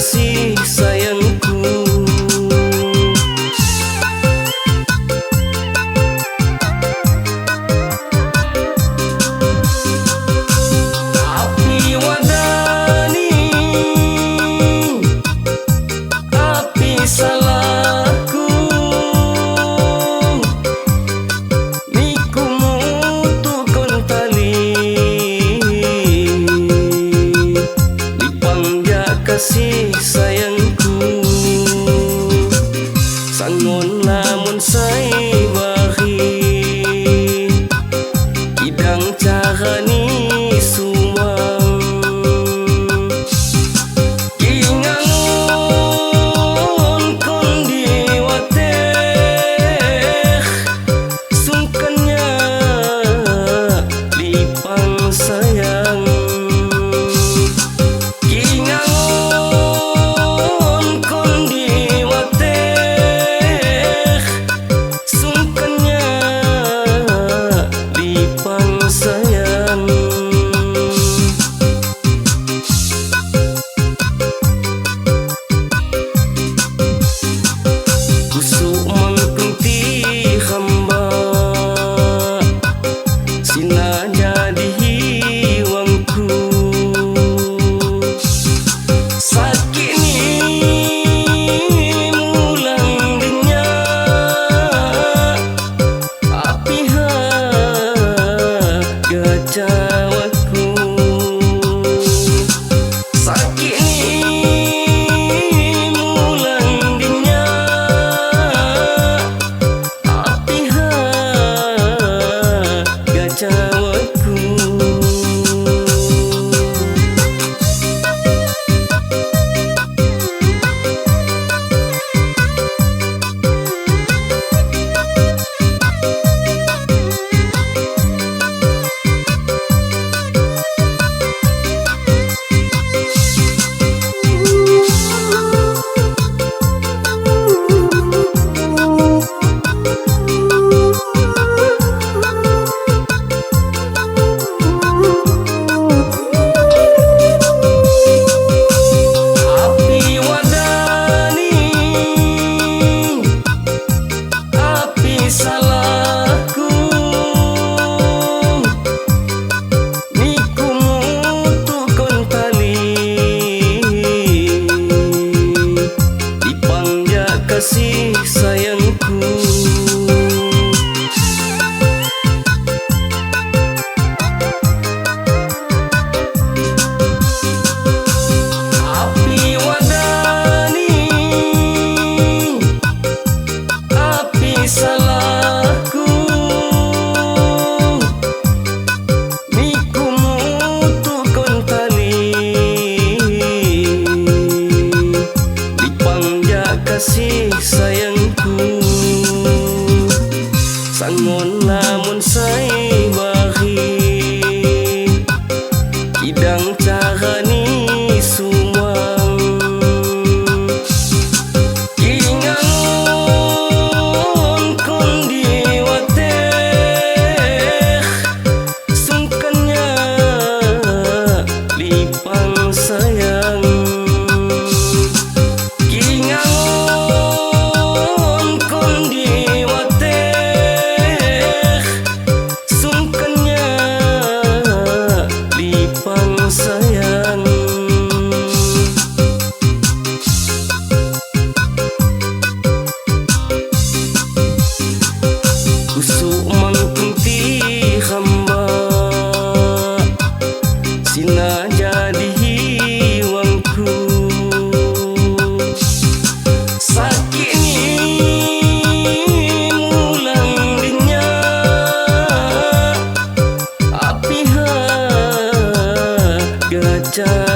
kasih sayangku. Api wadani, api salahku, niku mutukon tali, lipangja kasih sayangku. Sangon lamun say bahi, idang carani sumang, ingangon kon diwateh, sungkannya lipang sayang. Ingangon kon diwateh, sungkannya lipang sayang. Kusuk mengkunti hamba, sina jadi hiwangku. Sakit ni mulang dinya, api gajawatku. Sakit ni mulang dinya, api gajawatku. Api wadani, api salahku, niku mutukon tali, dipangja kasih sayangku. Api wadani, api salahku, niku mutukon tali, lipangja kasih sayangku. Sangon lamun say bahi, idang carani sumang, ingangon kon diwateh, sungkannya lipang sayang. Ingangon kon diwateh, sungkannya lipang sayang. Kusuk mengkunti hamba, sina jadi hiwangku. Sakit ni mulang dinya, api gajah